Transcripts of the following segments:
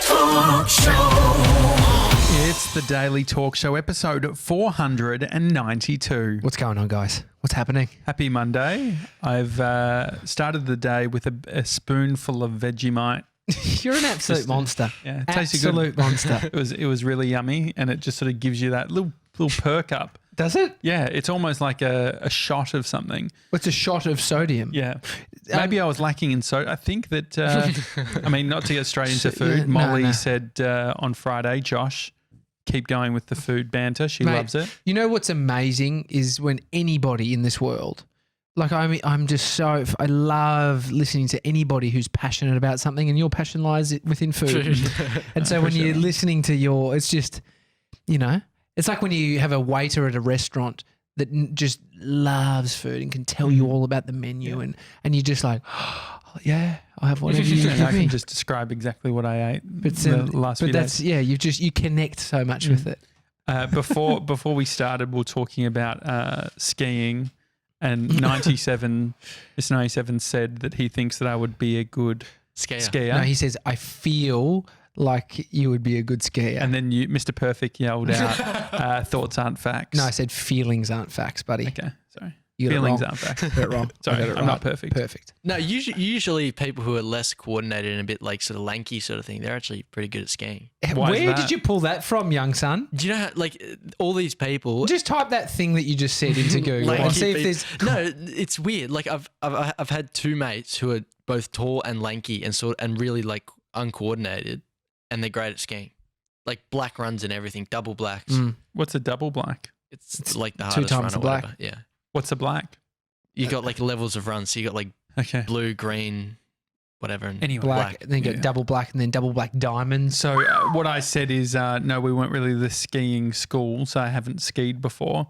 Talk Show. It's the Daily Talk Show, episode 492. What's going on, guys? What's happening? Happy Monday. I've started the day with a spoonful of Vegemite. You're an absolute monster. Yeah, it tasted good. Absolute monster. It was really yummy, and it just sort of gives you that little perk up. Does it? Yeah, it's almost like a shot of something. What's a shot of sodium? Yeah. Maybe I was lacking in soda. I think that, I mean, not to get straight into food, yeah, Molly said on Friday, Josh, keep going with the food banter. She loves it. You know what's amazing is when anybody in this world, like I'm just so, I love listening to anybody who's passionate about something, and your passion lies within food. And so when you're listening to it's just, you know, it's like when you have a waiter at a restaurant that just loves food and can tell you all about the menu, and you're just like, oh, yeah, I'll have whatever you give me. I can just describe exactly what I ate the last few days. Yeah, you connect so much with it. Before we started, we were talking about skiing, and 97 said that he thinks that I would be a good skier. No, he says, I feel like you would be a good skier. And then Mr. Perfect yelled out, thoughts aren't facts. No, I said feelings aren't facts, buddy. Okay, sorry. Feelings aren't facts. Got it wrong. Sorry, I'm not perfect. Perfect. No, usually people who are less coordinated and a bit like sort of lanky sort of thing, they're actually pretty good at skiing. Where did you pull that from, young son? Do you know how, like, all these people... Just type that thing that you just said into Google and see if there's... No, it's weird. Like, I've had two mates who are both tall and lanky and really, like, uncoordinated, and they're great at skiing. Like, black runs and everything, double blacks. What's a double black? It's like the two hardest times run the or black. whatever. Yeah. What's a black? You got like levels of runs. So you got like blue, green, whatever. And Anyway, black. Then you got double black and then double black diamonds. So what I said is, no, we weren't really the skiing school, so I haven't skied before.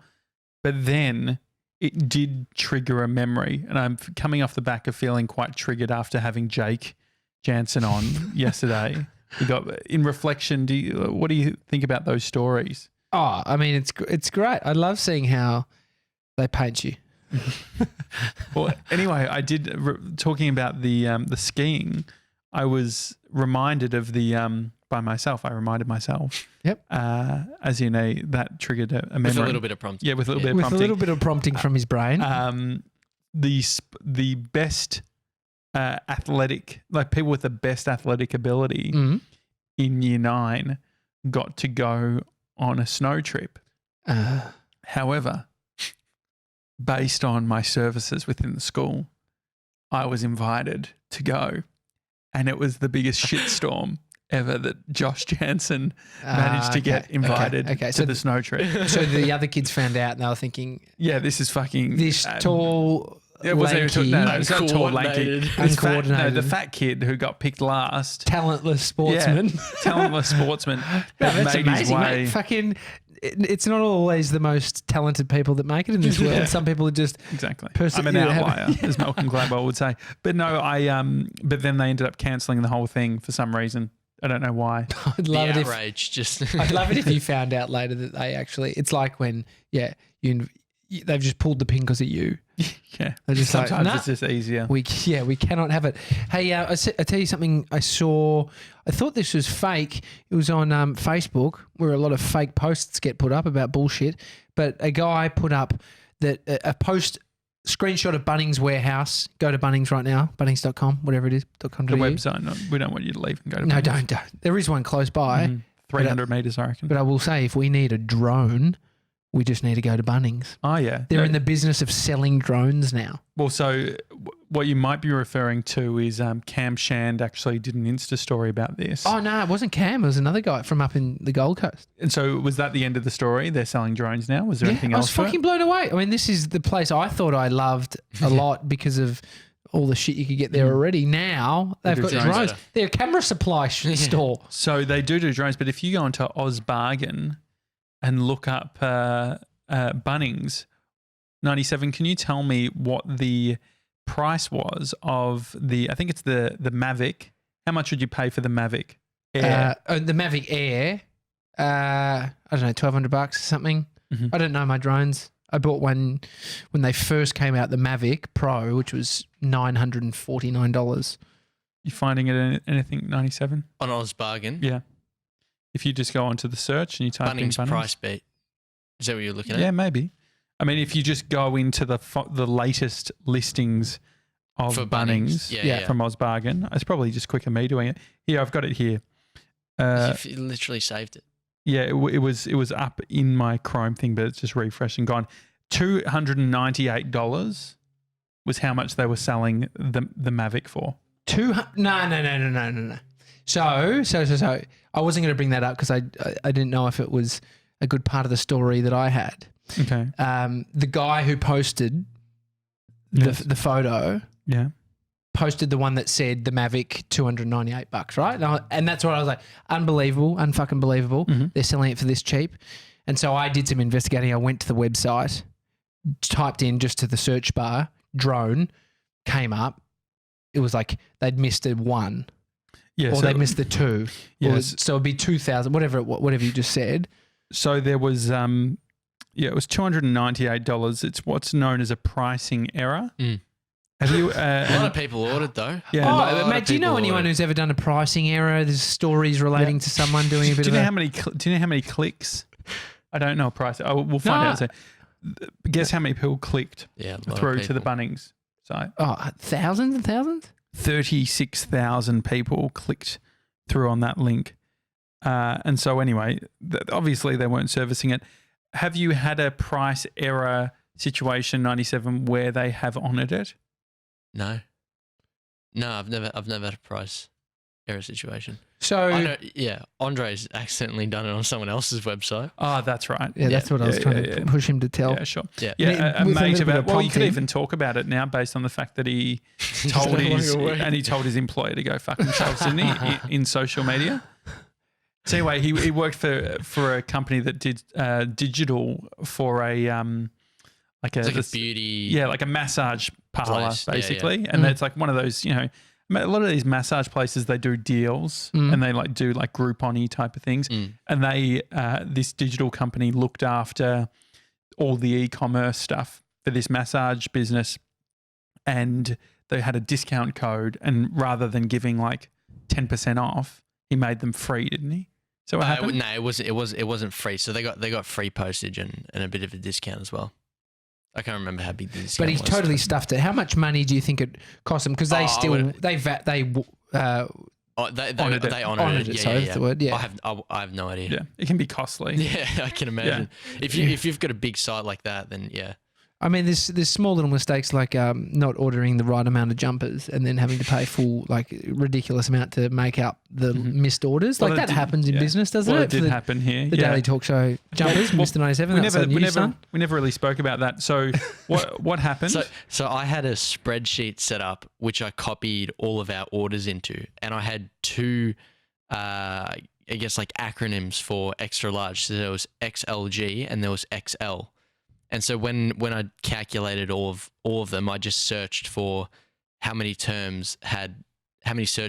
But then it did trigger a memory, and I'm coming off the back of feeling quite triggered after having Jake Janssen on yesterday. We got in reflection. What do you think about those stories? Oh, I mean, it's great. I love seeing how they paint you. Well, anyway, I did talking about the skiing. I was reminded of by myself. I reminded myself. Yep. As you know, that triggered a memory. With a little bit of prompting. Yeah, with a little bit of With prompting. a little bit of prompting from his brain. The best athletic, like people with the best athletic ability in Year 9 got to go on a snow trip. However, based on my services within the school, I was invited to go, and it was the biggest shitstorm ever that Josh Janssen managed to get invited to the snow trip. So the other kids found out and they were thinking, yeah, this is fucking... This tall, it wasn't lanky... No, it's not tall, lanky. Uncoordinated. The fat kid who got picked last. Talentless sportsman. Yeah, talentless sportsman. That's made amazing, his way. mate. Fucking... It's not always the most talented people that make it in this world. Yeah. Some people are just exactly. I'm an outlier, as Malcolm Gladwell would say. But no, but then they ended up cancelling the whole thing for some reason. I don't know why. I'd love the outrage. I'd love it if you found out later that they actually. It's like when they've just pulled the pin because of you. Yeah. They're just sometimes like, it's just easier. We cannot have it. Hey, I tell you something. I thought this was fake. It was on Facebook where a lot of fake posts get put up about bullshit. But a guy put up that a post screenshot of Bunnings warehouse. Go to Bunnings right now, bunnings.com, whatever it is, .com. The website. No, we don't want you to leave and go to No, Bunnings. don't. There is one close by. 300 metres, I reckon. But I will say, if we need a drone, we just need to go to Bunnings. Oh, yeah. They're in the business of selling drones now. Well, so what you might be referring to is Cam Shand actually did an Insta story about this. Oh, no, it wasn't Cam. It was another guy from up in the Gold Coast. And so was that the end of the story? They're selling drones now? Was there anything else? I was fucking blown away. I mean, this is the place I thought I loved a lot because of all the shit you could get there already. Now they've got drones. They're a camera supply store. So they do drones, but if you go into Oz Bargain and look up Bunnings 97, can you tell me what the price was of I think it's the Mavic. How much would you pay for the Mavic Air? The Mavic Air, I don't know, $1,200 or something. I don't know my drones. I bought one when they first came out, the Mavic Pro, which was $949. You finding it in anything 97? On Oz Bargain. Yeah. If you just go onto the search and you type in Bunnings Bunnings. price beat. Is that what you're looking at? Yeah, maybe. I mean, if you just go into the latest listings of For Bunnings, Yeah. from Oz Bargain, it's probably just quicker me doing it. Here, I've got it here. You literally saved it. Yeah, it was up in my Chrome thing, but it's just refreshed and gone. $298 was how much they were selling the Mavic for. No. So I wasn't going to bring that up because I didn't know if it was a good part of the story that I had. Okay. The guy who posted the photo, posted the one that said the Mavic $298, right? And that's what I was like, unbelievable, unfucking believable. Mm-hmm. They're selling it for this cheap. And so I did some investigating. I went to the website, typed in just to the search bar, drone, came up. It was like they'd missed a one. Yeah, or they'd missed the two. Yes. So it'd be 2,000, whatever you just said. So there was, it was $298. It's what's known as a pricing error. Mm. Have you? A lot of people ordered though. Yeah. Oh, mate, do you know anyone who's ever done a pricing error? There's stories relating to someone doing a bit do of you know how many clicks? I don't know a price. We'll find out. So, guess how many people clicked through to the Bunnings site? Oh, thousands and thousands? 36,000 people clicked through on that link. And so anyway, obviously they weren't servicing it. Have you had a price error situation 97 where they have honoured it? No, I've never had a price error situation. So I know, Andre's accidentally done it on someone else's website. Oh, that's right. Yeah, that's what I was trying to push him to tell. Yeah, sure. Yeah. Yeah, a With a mate little bit about. of Well, you could prompting. even talk about it now, based on the fact that he told his employer to go fuck themselves, didn't he, in social media? So anyway, he worked for a company that did digital for a like a beauty. like a massage parlor place. basically, and it's like one of those, a lot of these massage places, they do deals and they do Groupon-y type of things. And they, this digital company looked after all the e-commerce stuff for this massage business, and they had a discount code, and rather than giving 10% off, he made them free, didn't he? So what happened? No, it wasn't free. So they got free postage and a bit of a discount as well. I can't remember how big the discount But he's was. totally stuffed it. How much money do you think it cost them? Because they honoured they honoured honoured it. So that's the word. Yeah. I have no idea. Yeah, it can be costly. Yeah, I can imagine. If you've got a big site like that, then yeah. I mean, there's small little mistakes like not ordering the right amount of jumpers and then having to pay full ridiculous amount to make up the missed orders. Well, that happens in business, doesn't well, it? It did happen here. The Daily Talk Show jumpers, Mr. 97. We never really spoke about that. So what happened? So I had a spreadsheet set up which I copied all of our orders into, and I had two, I guess acronyms for extra large. So there was XLG and there was XL. And so when I calculated all of them, I just searched for how many search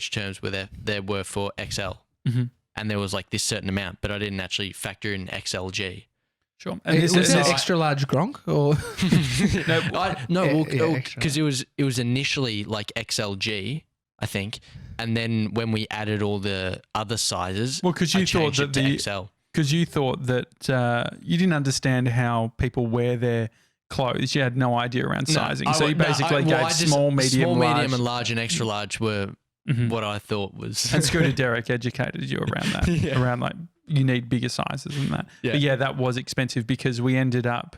terms there were for XL, and there was this certain amount, but I didn't actually factor in XLG. Sure. And was it extra large Gronk or because it was initially XLG, I think, and then when we added all the other sizes, because you thought that the XL. Because you thought that you didn't understand how people wear their clothes. You had no idea around sizing. So you basically gave small, medium, and large and extra large were what I thought was. And Scooter Derek educated you around that, around you need bigger sizes than that. Yeah. But that was expensive because we ended up,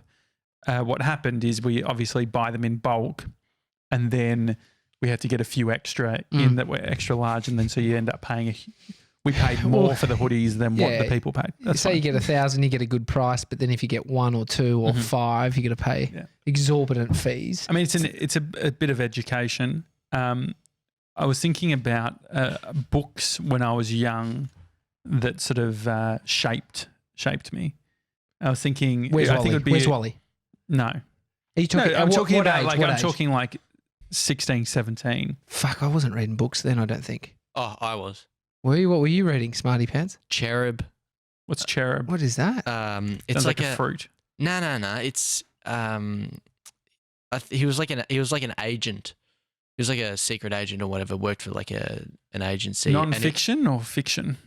what happened is we obviously buy them in bulk, and then we had to get a few extra in that were extra large, and then so you end up paying we paid more for the hoodies than what the people paid. That's say fine. you get 1,000, you get a good price, but then if you get 1 or 2 or 5, you got to pay exorbitant fees. I mean, it's a bit of education. I was thinking about books when I was young that sort of shaped me. I was thinking, Where's I Wally? think it would be Where's Wally? No, Are you talking? I'm talking what about age? What I'm age? talking 16, 17. Fuck, I wasn't reading books then. I don't think. Oh, I was. Were you? What were you reading? Smarty Pants. Cherub. What's cherub? What is that? It's Sounds like a fruit. No. It's he was like an agent He was like a secret agent or whatever. Worked for like an agency. Non-fiction or fiction?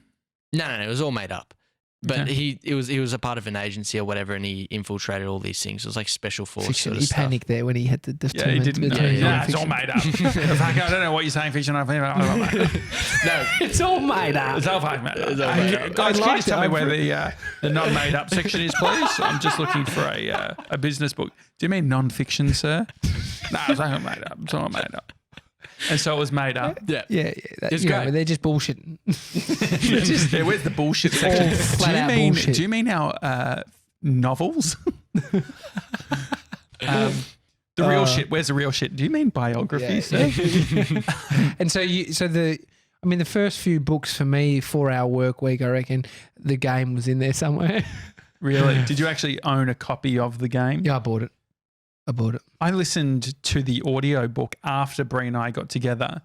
No, it was all made up. But Okay. he was a part of an agency or whatever, and he infiltrated all these things. It was like special force Fiction. sort of He stuff. panicked there when he had to Yeah, determine. he didn't know. between Yeah, it's all non-fiction. made up. Fuck, I don't know what you're saying, fiction. No, It's all made up. It's all fucking made up. It's all made up. Guys, can you like just tell me that. where the non-made up section is, please? I'm just looking for a business book. Do you mean non-fiction, sir? No, it's all made up. It's all made up. And so it was made up. Yeah. Yeah, It's you know, great. they're just bullshitting. Yeah, where's the bullshit section? flat out Do bullshit. you mean our novels? The real shit. Where's the real shit? Do you mean biographies? Yeah. sir? And the first few books for me, 4-hour work week, I reckon The Game was in there somewhere. Really? Did you actually own a copy of the game? Yeah, I bought it. I listened to the audiobook after Brie and I got together,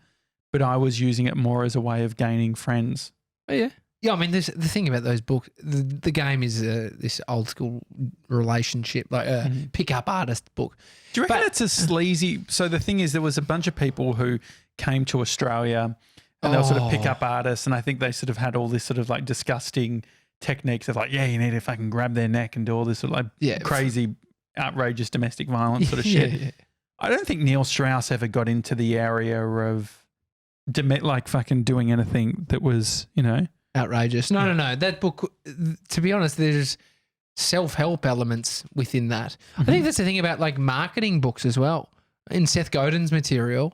but I was using it more as a way of gaining friends. Oh, yeah. Yeah, I mean, the thing about those books, the game is this old school relationship, like a pick-up artist book. Do you reckon But- it's a sleazy? So the thing is, there was a bunch of people who came to Australia and they were sort of pick up artists, and I think they sort of had all this sort of like disgusting techniques of like, yeah, you need to fucking grab their neck and do all this sort of like crazy, outrageous domestic violence sort of shit. Yeah. I don't think Neil Strauss ever got into the area of like fucking doing anything that was, you know. Outrageous. No. That book, to be honest, there's self-help elements within that. I think that's the thing about like marketing books as well. In Seth Godin's material,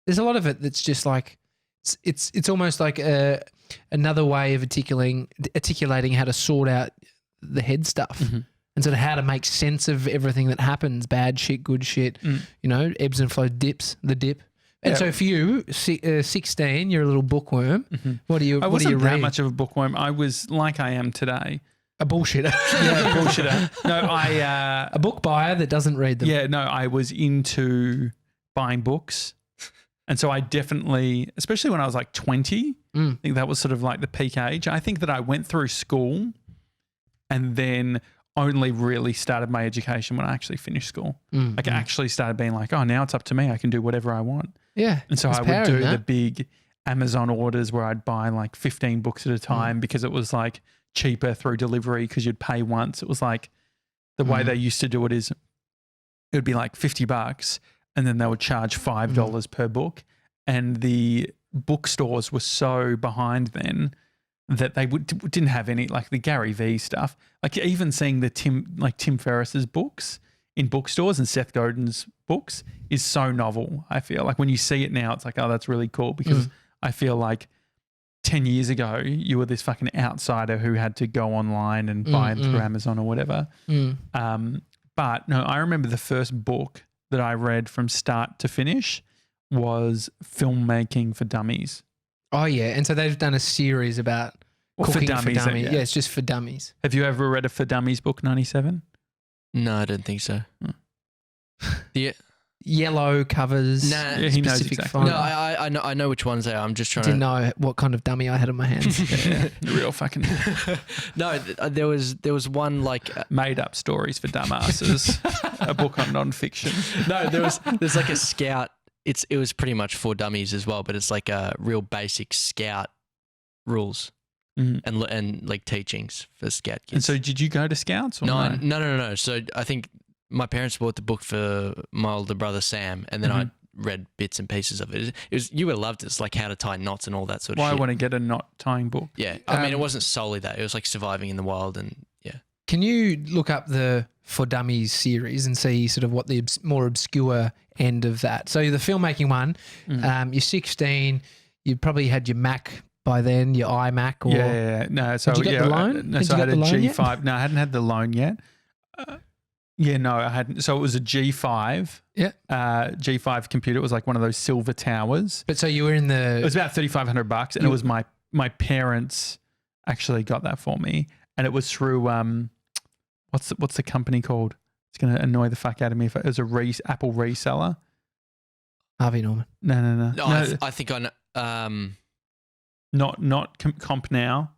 there's a lot of it that's just like, it's almost like another way of articulating how to sort out the head stuff and sort of how to make sense of everything that happens, bad shit, good shit, you know, ebbs and flows, the dip. And so for you, 16, you're a little bookworm. What do you I what do wasn't you that read? much of a bookworm. I was like I am today. A bullshitter. Yeah, bullshitter. No, I A book buyer that doesn't read them. yeah, no, I was into buying books. And so I definitely, especially when I was like 20, I think that was sort of like the peak age. I think that I went through school and then only really started my education when I actually finished school. Like I actually started being like, oh, now it's up to me. I can do whatever I want. Yeah. And so there's I power would in do the that. big Amazon orders where I'd buy like 15 books at a time because it was like cheaper through delivery because you'd pay once. It was like the way they used to do it is it would be like $50 and then they would charge $5 per book. And the bookstores were so behind then that they didn't have any, like the Gary Vee stuff. Like even seeing the Tim Ferriss's books in bookstores and Seth Godin's books is so novel, I feel. Like when you see it now, it's like, oh, that's really cool because I feel like 10 years ago, you were this fucking outsider who had to go online and buy them through Amazon or whatever. But no, I remember the first book that I read from start to finish was Filmmaking for Dummies. Oh, yeah. And so they've done a series about Or for cooking dummies, for dummies. yeah. Yeah, it's just for dummies. Have you ever read a For Dummies book, 97? No, I don't think so. Yeah. Yellow covers. Nah. Yeah, he knows specific exactly. font. No, I know which ones they are. I'm just trying Didn't to. know what kind of dummy I had on my hands. Yeah, the real fucking No, there was one like made up stories for dumbasses, a book on non-fiction. no, there's like a scout. It was pretty much for dummies as well, but it's like a real basic scout rules and like teachings for scout kids. And so did you go to Scouts or No. So I think my parents bought the book for my older brother Sam, and then I read bits and pieces of it. It was you would have loved it. It's like how to tie knots and all that sort of Well, I shit. want to get a knot tying book. Yeah, I mean it wasn't solely that. It was like surviving in the wild and yeah. Can you look up the For Dummies series and see sort of what the more obscure end of that? So the filmmaking one, you're 16, you probably had your Mac by then, your iMac, or Yeah. No, so Had you got the loan? No, Had so you I had got a the loan yet? G5. No, I hadn't had the loan yet. No, I hadn't. So it was a G5. Yeah. G5 computer. It was like one of those silver towers. But so you were in It was the about $3,500, and it was my parents actually got that for me, and it was through what's the company called? It's going to annoy the fuck out of me if it was a Apple reseller. Harvey Norman. No. No, I think I know. Not Comp Now.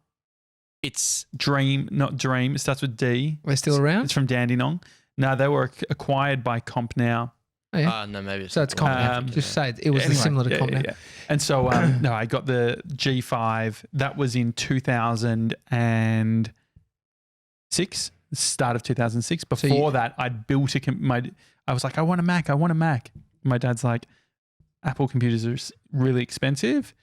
It's Dream, not Dream. It starts with D. We're still around? It's from Dandenong. No, they were acquired by Comp Now. Oh, yeah. No, maybe. So it's comp now. Just say it was similar to comp now. And so, no, I got the G5. That was in 2006, start of 2006. Before that, I'd built I was like, I want a Mac. My dad's like, Apple computers are really expensive.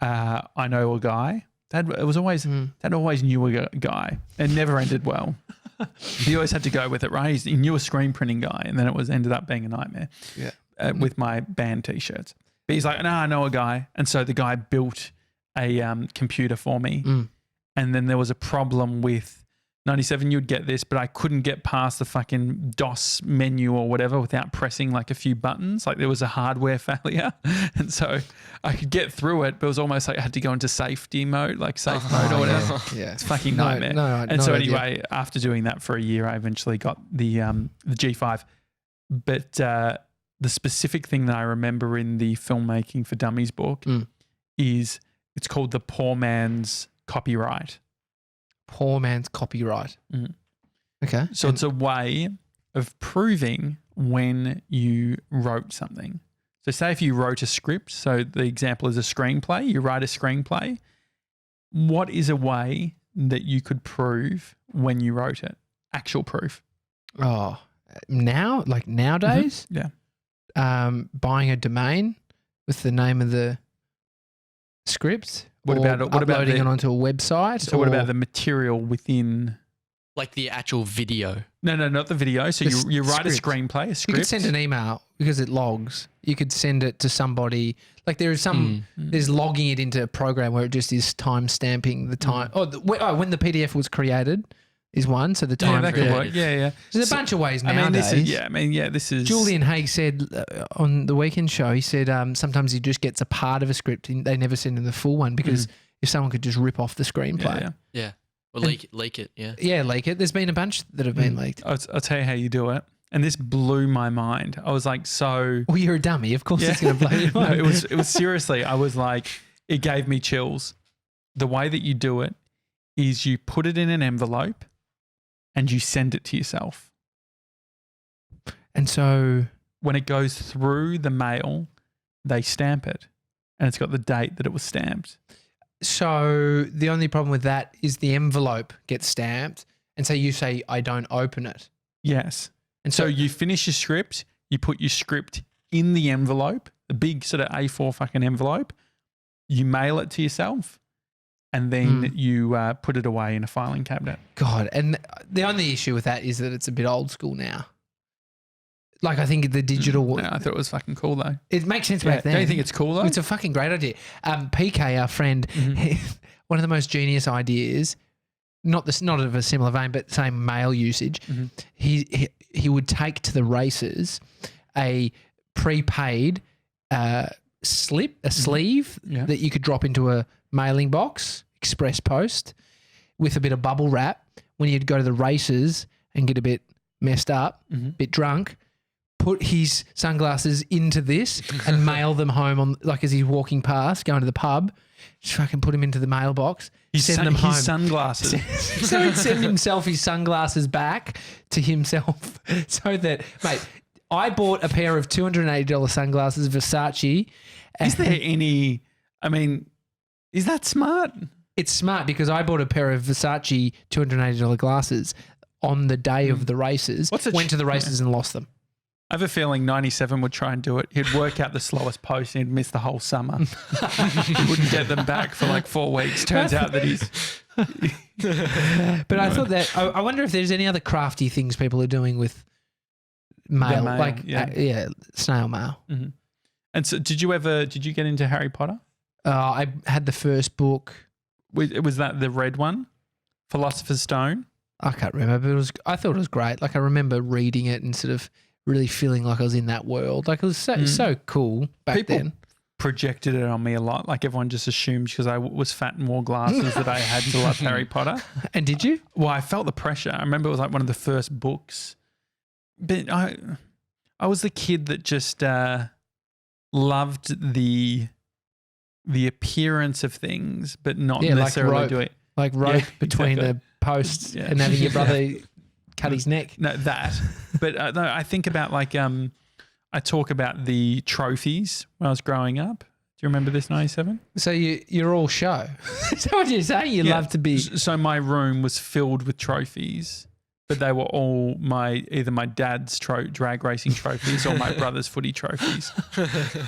I know a guy. Dad always knew a guy. It never ended well. He always had to go with it, right? He knew a screen printing guy, and then it ended up being a nightmare. Yeah. With my band T-shirts. But he's like, no, I know a guy. And so the guy built a computer for me. And then there was a problem with 97, you'd get this, but I couldn't get past the fucking DOS menu or whatever without pressing like a few buttons. Like there was a hardware failure. And so I could get through it, but it was almost like I had to go into safety mode, like safe mode or whatever. Yeah. It's fucking nightmare. And so idea. anyway, after doing that for a year, I eventually got the G5. But the specific thing that I remember in the filmmaking for Dummies book is it's called the poor man's copyright. Poor man's copyright. Okay. So it's a way of proving when you wrote something. So say if you wrote a script, so the example is a screenplay, you write a screenplay, what is a way that you could prove when you wrote it? Actual proof. Oh, now? Like nowadays? Yeah. Buying a domain with the name of the script. Uploading it onto a website? So what about the material within? Like the actual video? No, not the video. So you write a screenplay, a script. You could send an email because it logs. You could send it to somebody. Like there is there's logging it into a program where it just is time stamping the time. When the PDF was created is one. So the time. Yeah, that could work. Yeah. There's a bunch of ways nowadays. This is. Julian Haig said on the Weekend Show, he said sometimes he just gets a part of a script and they never send him the full one because if someone could just rip off the screenplay. Yeah. Or leak it, yeah. Yeah, leak it. There's been a bunch that have been leaked. I'll tell you how you do it. And this blew my mind. I was like, so... Well, you're a dummy. Of course it's going to blow your mind. No, it was seriously, I was like, it gave me chills. The way that you do it is you put it in an envelope and you send it to yourself. And so... When it goes through the mail, they stamp it. And it's got the date that it was stamped. So the only problem with that is the envelope gets stamped. And so you say, I don't open it. Yes. And so you finish your script, you put your script in the envelope, the big sort of A4 fucking envelope, you mail it to yourself, and then you put it away in a filing cabinet. God, and the only issue with that is that it's a bit old school now. Like I think the digital... No, I thought it was fucking cool though. It makes sense back then. Don't you think it's cool though? It's a fucking great idea. PK, our friend, one of the most genius ideas, not of a similar vein, but same mail usage, he would take to the races a prepaid sleeve that you could drop into a mailing box, express post, with a bit of bubble wrap. When you'd go to the races and get a bit messed up, bit drunk, put his sunglasses into this and mail them home as he's walking past, going to the pub. Just fucking put him into the mailbox. Send them home. His sunglasses. So he'd send himself his sunglasses back to himself, so that, mate, I bought a pair of $280 sunglasses, Versace. Is there any? I mean, is that smart? It's smart because I bought a pair of Versace $280 glasses on the day of the races. Went to the races and lost them. I have a feeling 97 would try and do it. He'd work out the slowest post and he'd miss the whole summer. He wouldn't get them back for like 4 weeks. Turns out that he's... But I thought that... I wonder if there's any other crafty things people are doing with mail. Snail mail. Mm-hmm. And so did you get into Harry Potter? I had the first book. Was that the red one? Philosopher's Stone? I can't remember, but I thought it was great. Like I remember reading it and sort of really feeling like I was in that world. Like it was so cool back then. Projected it on me a lot. Like everyone just assumed because I was fat and wore glasses that I had to love Harry Potter. And did you? Well, I felt the pressure. I remember it was like one of the first books. But I was the kid that just loved the appearance of things, but not necessarily do it. Like rope between the posts and having your brother cut his neck. No, that. But no, I think about like I talk about the trophies when I was growing up. Do you remember this, 97? So you're all show. Is that what you're saying? You love to be. So my room was filled with trophies, but they were all either my dad's drag racing trophies or my brother's footy trophies.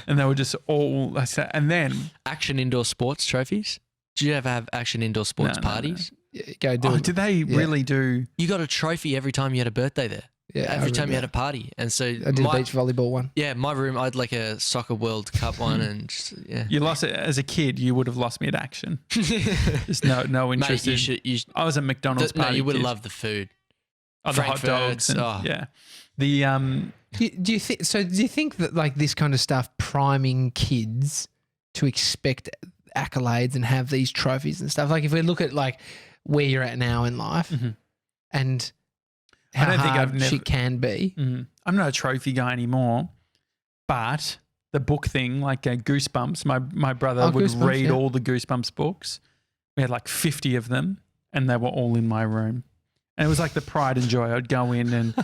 And they were just all like that. And then Action indoor sports trophies. Did you ever have action indoor sports parties? Yeah, go do it. did they really do? You got a trophy every time you had a birthday there. Yeah, every time you had a party. And so I did a beach volleyball one. Yeah, my room, I had like a soccer World Cup one, and just, yeah. You lost it as a kid. You would have lost me at action. Just no interest. Mate, I was at McDonald's party. No, you would have kid. loved the food. Oh, the hot dogs. And, yeah. The Do you think? So do you think that like this kind of stuff priming kids to expect accolades and have these trophies and stuff? Like if we look at like where you're at now in life and how hard shit can be. I'm not a trophy guy anymore, but the book thing, like Goosebumps, my brother would read all the Goosebumps books. We had like 50 of them, and they were all in my room. And it was like the pride and joy. I'd go in and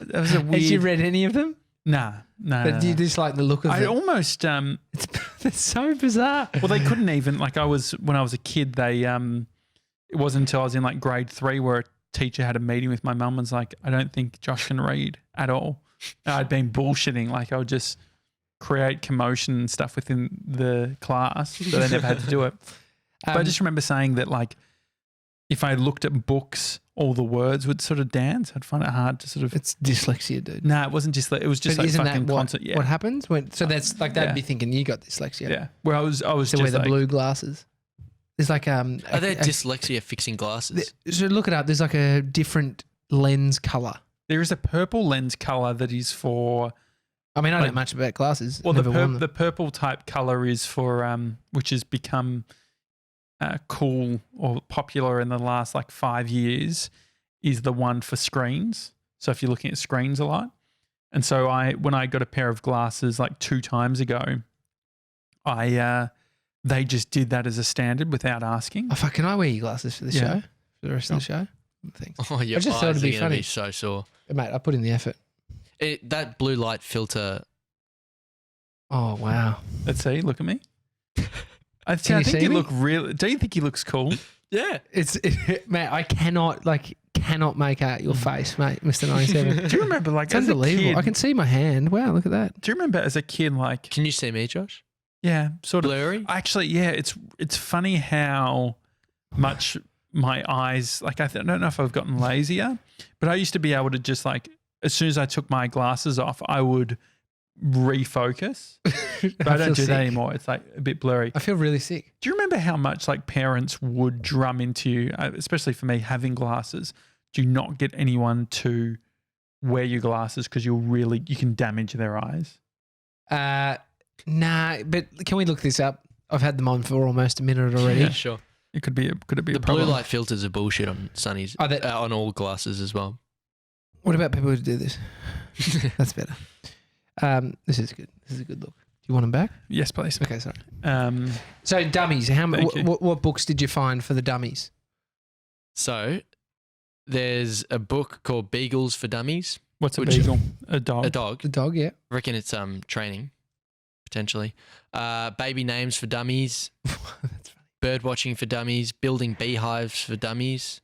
it was a weird... Had you read any of them? No. But you just like the look of it? I almost... It's so bizarre. Well, they couldn't even... Like when I was a kid, they... it wasn't until I was in like grade 3 where a teacher had a meeting with my mum and was like, I don't think Josh can read at all. And I'd been bullshitting. Like I would just create commotion and stuff within the class, so they never had to do it. But I just remember saying that like if I looked at books, all the words would sort of dance. I'd find it hard to sort of... It's dyslexia, dude. No, it wasn't dyslexia. It was just but like isn't fucking that constant. Yeah. What happens when... So that's like they'd be thinking you got dyslexia. Yeah. Where I was to just wear the like, blue glasses. There's like Are there dyslexia fixing glasses? So look it up. There's like a different lens color. There is a purple lens color that is for... I mean, I don't know much about glasses. Well, the purple type color is for which has become cool or popular in the last like 5 years, is the one for screens. So if you're looking at screens a lot, and so when I got a pair of glasses like 2 times ago, they just did that as a standard without asking. Oh fuck! Can I wear your glasses for the show? For the rest of the show? Thanks. Oh, your I just eyes thought it'd be are gonna funny. be so sore. Mate, I put in the effort. That blue light filter. Oh wow! Let's see. Look at me. I Can you think see you me? look real. Don't you think he looks cool? Yeah. Mate, I cannot make out your face, mate, Mr. 97. Do you remember like It's as a unbelievable. kid? I can see my hand. Wow, look at that. Do you remember as a kid like? Can you see me, Josh? Yeah, sort of blurry. Actually, yeah, it's funny how much my eyes, like I don't know if I've gotten lazier, but I used to be able to just like as soon as I took my glasses off, I would refocus. But I don't do that anymore. It's like a bit blurry. I feel really sick. Do you remember how much like parents would drum into you, especially for me having glasses? Do not get anyone to wear your glasses because you can damage their eyes. Nah, but can we look this up? I've had them on for almost a minute already. Yeah, sure. Could it be the a problem? blue light filters are bullshit on Sunny's, on all glasses as well. What about people who do this? That's better. This is good. This is a good look. Do you want them back? Yes, please. Okay, sorry. So dummies. What books did you find for the dummies? So there's a book called Beagles for Dummies. What's a beagle? A dog. A dog. The dog, yeah. I reckon it's training, potentially. Baby names for dummies. That's funny. Bird watching for dummies. Building beehives for dummies.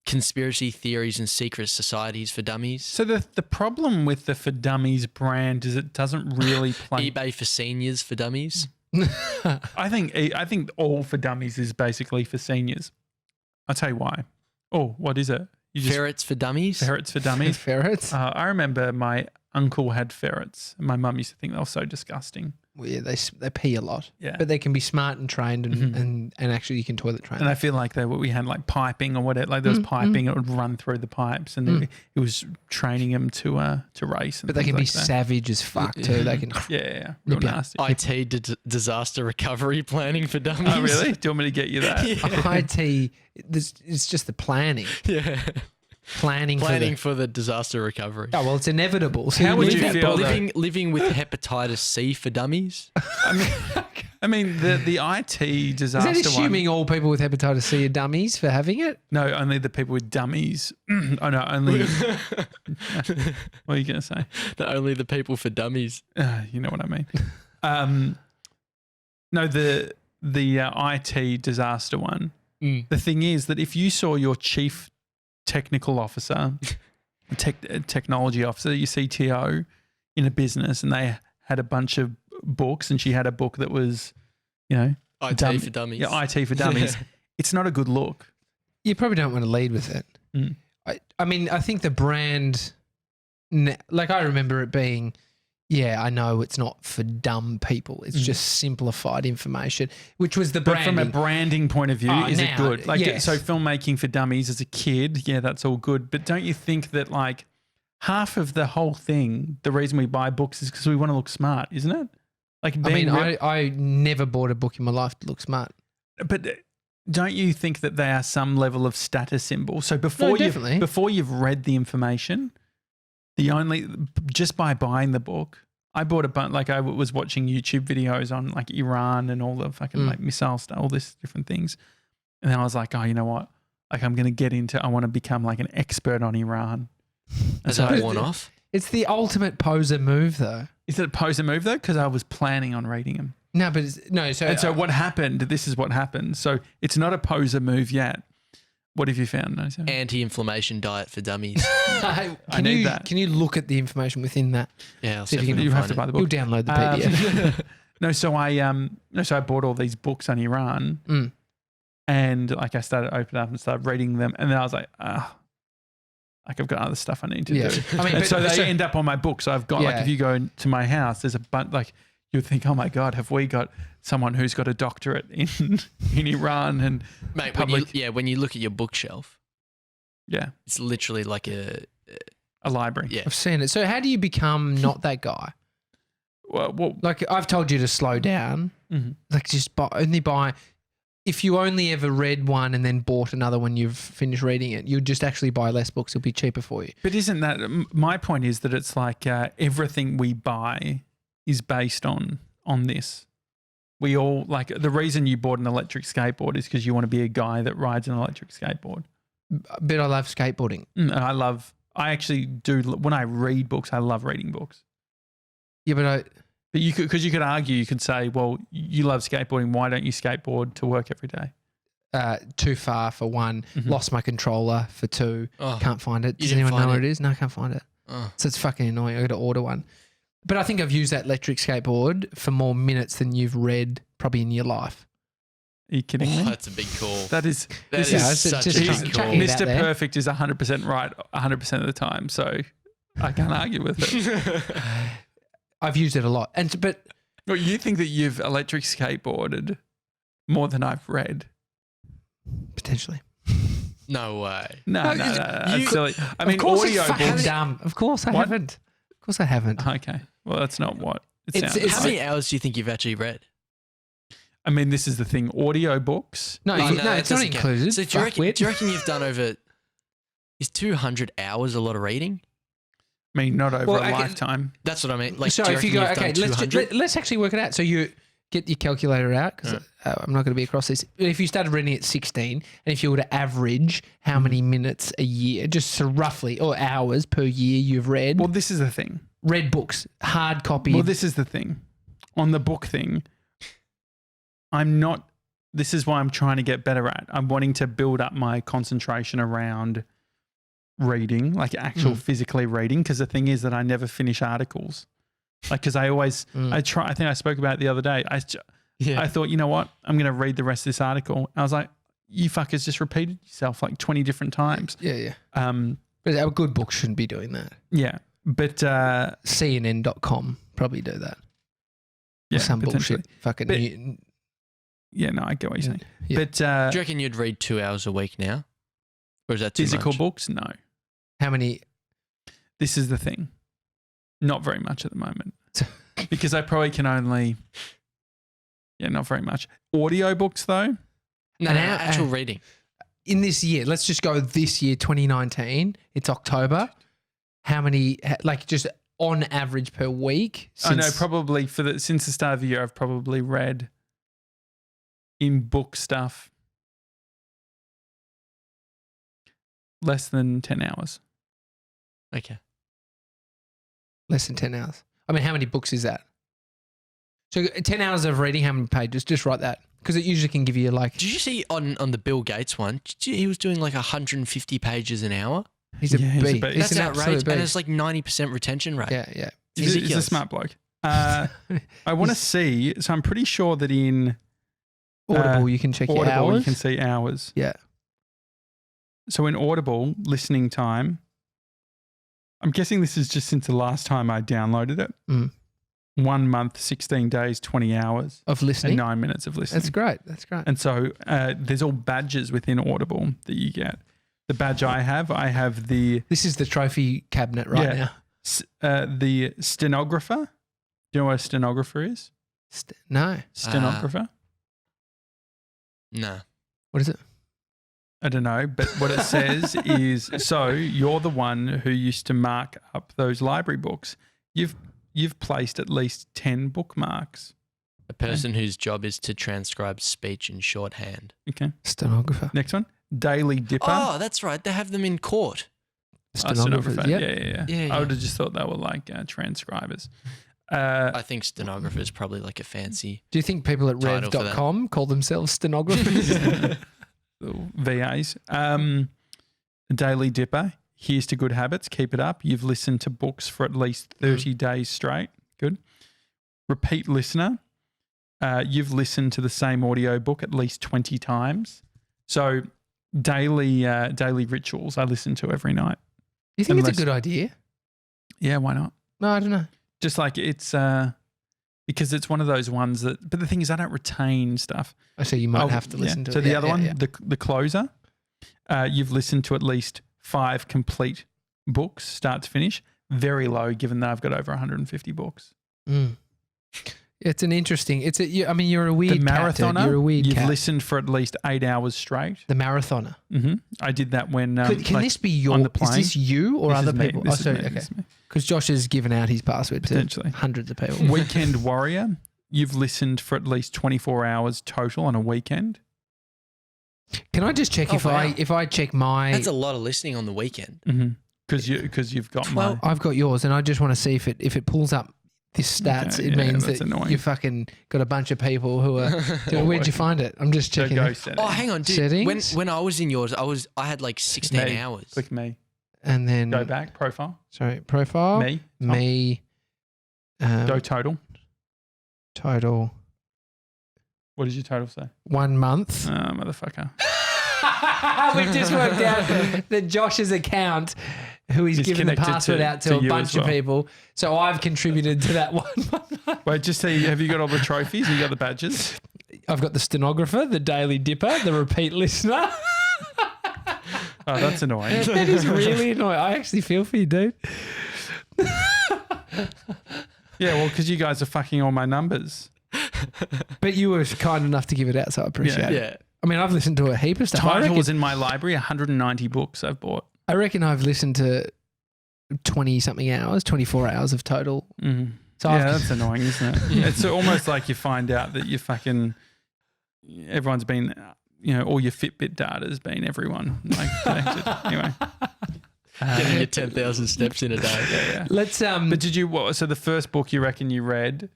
Conspiracy theories and secret societies for dummies. So the problem with the For Dummies brand is it doesn't really play. eBay for seniors for dummies. I think all For Dummies is basically for seniors. I'll tell you why. Oh, what is it? Ferrets for dummies. Ferrets for dummies. Ferrets? I remember my uncle had ferrets. My mum used to think they were so disgusting. Well, yeah, they pee a lot. Yeah. But they can be smart and trained and actually you can toilet train. And I feel like we had like piping or whatever. Like there was piping, it would run through the pipes and it was training them to race. And but they can be like that. savage as fuck too. They can real nasty. IT disaster recovery planning for dummies. Oh really? Do you want me to get you that? IT, it's just the planning. Yeah. Planning for the disaster recovery. Oh, well, it's inevitable. So How would you feel living with hepatitis C for dummies? I I mean, the IT disaster Is that assuming one. all people with hepatitis C are dummies for having it? No, only the people with dummies. Oh, no, only. What are you going to say? Only the people for dummies. You know what I mean. No, the IT disaster one. The thing is that if you saw your chief technical officer, technology officer, your CTO in a business, and they had a bunch of books, and she had a book that was, IT for dummies. Yeah, IT for dummies. It's not a good look. You probably don't want to lead with it. I mean, I think the brand, like I remember it being, I know it's not for dumb people. It's just simplified information, which was the branding. But from a branding point of view, is it good? Like, yes. so filmmaking for dummies as a kid, that's all good. But don't you think that like half of the whole thing, the reason we buy books is because we want to look smart, isn't it? Like, I never bought a book in my life to look smart. But don't you think that they are some level of status symbol? So before you've read the information, just by buying the book, I bought a bunch. Like I was watching YouTube videos on like Iran and all the fucking like missile stuff, all these different things, and then I was like, oh, you know what? Like I'm going to get into. I want to become like an expert on Iran. Is that one off? It's the ultimate poser move, though. Is it a poser move though? Because I was planning on reading them. No, but So what happened? This is what happened. So it's not a poser move yet. What have you found? No, anti-inflammation diet for dummies. I need that. Can you look at the information within that? Yeah, I'll see see if you have to buy the book. You'll download the PDF. So I bought all these books on Iran, and like I started opening up and started reading them, and then I was like, like I've got other stuff I need to do. I mean, so they end up on my book. So I've got like if you go to my house, there's a bunch like. You would think, oh my God, have we got someone who's got a doctorate in Iran and mate? public? When you look at your bookshelf, it's literally like a library. Yeah, I've seen it. So how do you become not that guy? Well, like I've told you to slow down. Like just only buy. If you only ever read one and then bought another when you've finished reading it, you'd just actually buy less books. It'll be cheaper for you. But isn't that my point? Is that it's like everything we buy is based on this. We all like the reason you bought an electric skateboard is because you want to be a guy that rides an electric skateboard. But I love skateboarding. I actually do. When I read books, I love reading books. Yeah, but you could argue, you could say, well, you love skateboarding. Why don't you skateboard to work every day? Too far for one. Lost my controller for two. Can't find it. Does anyone know where it is? No, I can't find it. So it's fucking annoying. I got to order one. But I think I've used that electric skateboard for more minutes than you've read probably in your life. Are you kidding me? That's a big call. That is such a big call. Mr. Perfect is 100% right 100% of the time, so I can't argue with it. I've used it a lot. Well, you think that you've electric skateboarded more than I've read? Potentially. No way. No, that's silly. I mean, audio books. Dumb. Of course I haven't. Of course I haven't. Okay. Well, that's not what it sounds How many hours do you think you've actually read? I mean, this is the thing. Audio books. No, it's not included. So do you reckon you've done over... Is 200 hours a lot of reading? I mean, not over a lifetime. That's what I mean. Like, so if you go, okay, let's actually work it out. So you get your calculator out because I'm not going to be across this. If you started reading at 16 and if you were to average how many minutes a year, just so roughly, or hours per year you've read. Well, this is the thing. Read books, hard copy. Well, this is the thing. On the book thing, this is why I'm trying to get better at. I'm wanting to build up my concentration around reading, like actual physically reading, because the thing is that I never finish articles. Like, because I always, I think I spoke about it the other day. I thought, you know what? I'm going to read the rest of this article. I was like, you fuckers just repeated yourself like 20 different times. Yeah. But a good book shouldn't be doing that. Yeah. But CNN.com probably do that. Yeah. Some bullshit. Fucking. Yeah, no, I get what you're saying. Yeah. But do you reckon you'd read 2 hours a week now? Or is that too physical much? books? No. How many? This is the thing. Not very much at the moment. Because I probably can only... Yeah, not very much. Audiobooks though? No, actual reading. In this year, let's just go this year, 2019. It's October. How many, like just on average per week? I know probably since the start of the year, I've probably read in book stuff, less than 10 hours. Okay. Less than 10 hours. I mean, how many books is that? So 10 hours of reading, how many pages? Just write that. Because it usually can give you like... Did you see on the Bill Gates one, he was doing like 150 pages an hour? He's a Yeah, he's a beast. beast. He's That's an outrageous. absolute And beast. it's like 90% retention rate. Yeah, yeah. He's a Ridiculous. smart bloke. I want to see, so I'm pretty sure that in Audible, you can check your Audible, hours. you can see hours. Yeah. So in Audible, listening time, I'm guessing this is just since the last time I downloaded it. Mm. 1 month, 16 days, 20 hours, Of and listening. 9 minutes of listening. That's great. That's great. And so there's all badges within Audible that you get. The badge I have the This is the trophy cabinet right Yeah. now. the stenographer. Do you know what a stenographer is? No. Stenographer? No. What is it? I don't know, but what it says is, so you're the one who used to mark up those library books. You've placed at least 10 bookmarks. A person whose job is to transcribe speech in shorthand. Okay. Stenographer. Next one. Daily Dipper. Oh, that's right. They have them in court. Stenographer. Yeah, Yep. yeah. Yeah, I would yeah. have just thought they were like transcribers. I think stenographer is probably like a fancy. Do you think people at Title for that. rev.com call themselves stenographers? VAs. Daily Dipper. Here's to good habits. Keep it up. You've listened to books for at least 30 days straight. Good. Repeat listener. You've listened to the same audio book at least 20 times. So daily rituals I listen to every night. You think Unless- it's a good idea? Yeah, why not? No, I don't know. Just like it's because it's one of those ones that, but the thing is I don't retain stuff. I see you might Oh, have to listen to So it. the Yeah, other yeah, one, yeah. the closer, you've listened to at least 5 complete books, start to finish. Very low, given that I've got over 150 books. Mm. It's an interesting. I mean, you're a weird The cat, dude. marathoner, You're a weird you've cat. listened for at least 8 hours straight. The marathoner. I did that when. Can this be your? on the Is this plane? you or This other is me, people? this Oh, is sorry. me, Okay. this is me. Because Josh has given out his password Potentially. to hundreds of people. Weekend Warrior, you've listened for at least 24 hours total on a weekend. Can I just check Oh, if wow. I check my? That's a lot of listening on the weekend. Because you've got Well, my. I've got yours, and I just want to see if it pulls up this stats. Okay, it yeah, means that's that annoying. you fucking got a bunch of people who are. Dude, where'd you find it? I'm just So checking. go it. settings. Oh, hang on, dude. Settings? When I was in yours, I had like 16 Me. hours. Click me. And then Go back. Profile. Sorry, profile. Me. Me. Go total. Total. What did your total say? 1 month. Motherfucker. We've just worked out that Josh's account, who he's Is given the connected password to- out to to a you bunch as of well. people. So I've contributed to that 1 month. Wait, just see. Have you got all the trophies? You got the badges? I've got the stenographer, the daily dipper, the repeat listener. Oh, that's annoying. That is really annoying. I actually feel for you, dude. Yeah, well, because you guys are fucking all my numbers. But you were kind enough to give it out, so I appreciate it. Yeah. I mean, I've listened to a heap of stuff. Titles in my library, 190 books I've bought. I reckon I've listened to 20-something hours, 24 hours of total. Mm. So Yeah, I've- that's annoying, isn't it? It's almost like you find out that you fucking, everyone's been, all your Fitbit data's been everyone. Like, connected. Anyway. Getting your 10,000 steps in a day. Yeah. Let's But did you, so the first book you reckon you read?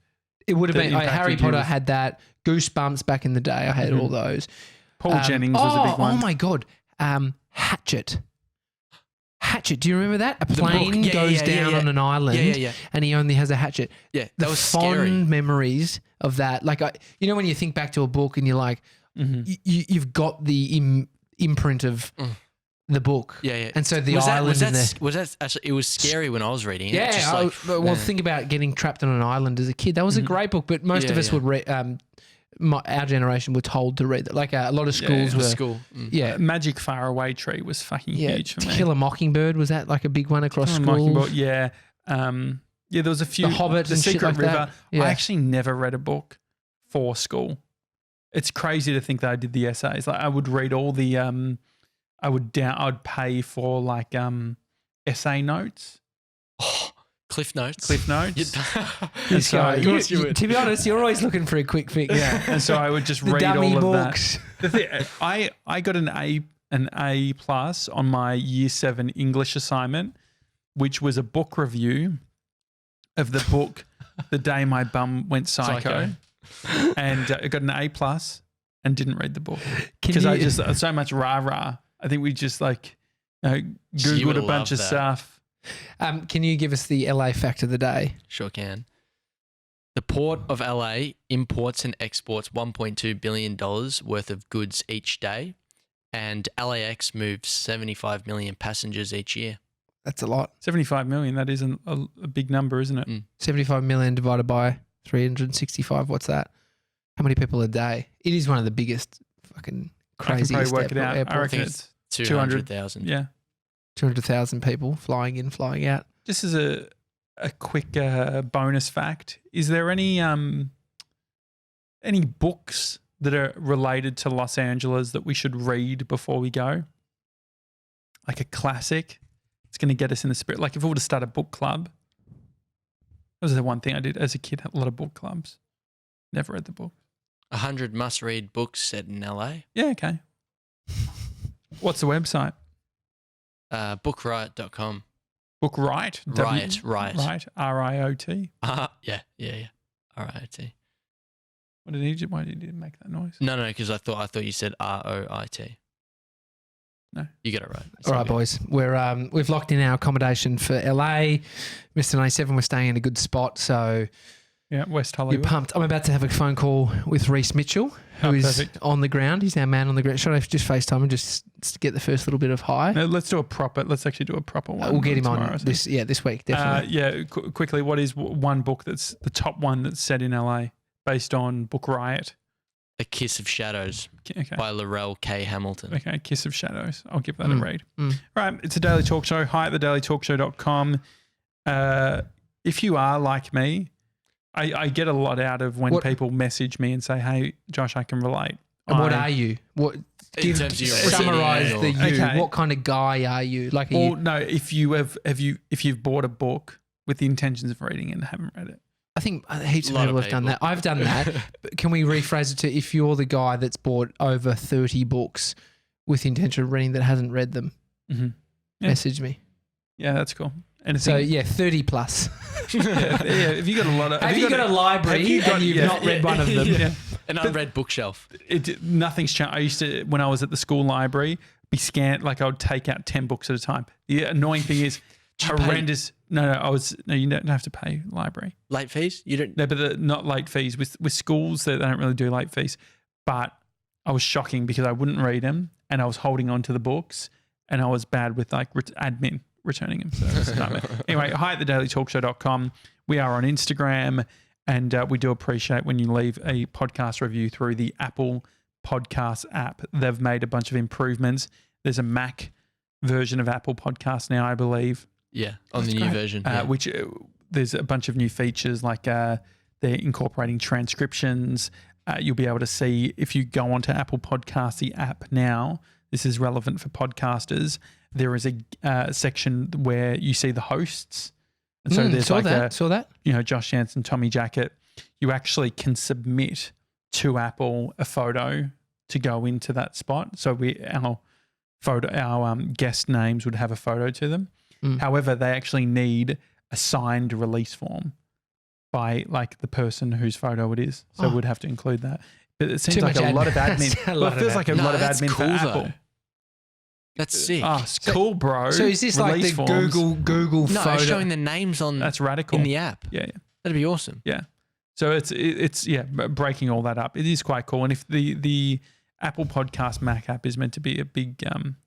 it would have that been impacted Harry you Potter was- had that. Goosebumps back in the day. I had all those. Paul Jennings was a big one. Oh my god. Hatchet. Do you remember that? A plane Yeah, goes yeah, yeah, down yeah. on an island Yeah. and he only has a hatchet. Yeah, The that was fond scary. memories of that. Like, when you think back to a book and you're like, you've got the imprint of the book. Yeah. And so the was island that, in was there. that, was that actually, it was scary when I was reading it. Yeah, Just like, well, think about getting trapped on an island as a kid. That was a great book, but most of Yeah, us yeah. would read. Our generation were told to read that. Like a lot of schools were. school. Yeah, Magic Faraway Tree was fucking huge for To me. Kill a Mockingbird, was that like a big one across Kill a schools? Mockingbird, yeah. There was a few. The Hobbit The and shit Secret like River. that. Yeah. I actually never read a book for school. It's crazy to think that I did the essays. Like I would read all the. I'd pay for like essay notes. Oh, Cliff Notes. Cliff Notes. This guy, Of course you would. to be honest, you're always looking for a quick fix. Yeah, and so I would just The read dummy all of books. that. The thing, I got an A plus on my Year 7 English assignment, which was a book review of the book The Day My Bum Went Psycho. And I got an A plus and didn't read the book because I just so much rah. I think we just like Googled a bunch of stuff. Can you give us the LA fact of the day? Sure can. The Port of LA imports and exports $1.2 billion worth of goods each day, and LAX moves 75 million passengers each year. That's a lot. 75 million. That isn't a big number, isn't it? 75 million divided by 365. What's that? How many people a day? It is one of the biggest fucking crazy. I can probably work it out. I reckon it's 200,000. Yeah. 200,000 people flying in, flying out. Just as a quick bonus fact, is there any books that are related to Los Angeles that we should read before we go? Like a classic. It's going to get us in the spirit. Like if we were to start a book club, that was the one thing I did as a kid. A lot of book clubs. Never read the book. 100 must-read books set in LA. Yeah, okay. What's the website? Bookriot.com. Bookriot? Riot. Right. R-I-O-T. Yeah. R-I-O-T. Why did you make that noise? No, because I thought you said R-O-I-T. No. You get it right. All right, boys. We've locked in our accommodation for LA. Mr. 97, we're staying in a good spot, so yeah, West you're Hollywood. pumped. I'm about to have a phone call with Reece Mitchell, who is perfect. on the ground. He's our man on the ground. Should I just FaceTime and just get the first little bit of high? No, let's actually do a proper one. We'll get him tomorrow, on this week, definitely. Quickly, what is one book that's the top one that's set in LA based on Book Riot? A Kiss of Shadows by Laurel K. Hamilton. Okay, Kiss of Shadows. I'll give that a read. Mm. Right, it's a Daily Talk Show. Hi at thedailytalkshow.com. If you are like me, I get a lot out of when people message me and say, hey, Josh, I can relate. And what are you? Summarize the you. Okay. What kind of guy are you? Like, if you've bought a book with the intentions of reading it and haven't read it. I think heaps of people have done that. I've done that. But can we rephrase it to if you're the guy that's bought over 30 books with the intention of reading that hasn't read them, message me. Yeah, that's cool. So, 30 plus. If you got a lot of... Have you got a library and you've not read one of them? Yeah. An unread bookshelf. Nothing's changed. I used to, when I was at the school library, be scanned, like I would take out 10 books at a time. The annoying thing is horrendous... No, you don't have to pay library. Late fees? You don't... No, but not late fees. With schools, they don't really do late fees. But I was shocking because I wouldn't read them and I was holding on to the books and I was bad with like admin returning them. So it was a nightmare. Anyway, hi at thedailytalkshow.com. We are on Instagram and we do appreciate when you leave a podcast review through the Apple Podcast app. They've made a bunch of improvements. There's a Mac version of Apple Podcast now, I believe. Yeah, on the new version. Which there's a bunch of new features like they're incorporating transcriptions. You'll be able to see if you go onto Apple Podcasts, the app now, this is relevant for podcasters. There is a section where you see the hosts. And so there's saw that. Josh Janssen, Tommy Jackett. You actually can submit to Apple a photo to go into that spot. So our guest names would have a photo to them. However, they actually need a signed release form by like the person whose photo it is. So we'd have to include that. But it seems like a lot of admin. It feels like a lot of admin for Apple. That's sick. Oh, it's cool, bro. So is this like the forms. Google photo? No, showing the names on that's radical in the app. Yeah. That'd be awesome. Yeah. So it's breaking all that up. It is quite cool. And if the Apple Podcast Mac app is meant to be a big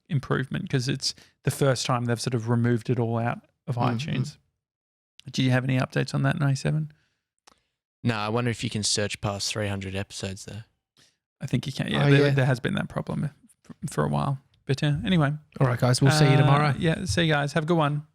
improvement because it's the first time they've sort of removed it all out of iTunes. Do you have any updates on that, 97? No, I wonder if you can search past 300 episodes there. I think you can. Yeah, there has been that problem for a while. But anyway. All right, guys. We'll see you tomorrow. Yeah, see you guys. Have a good one.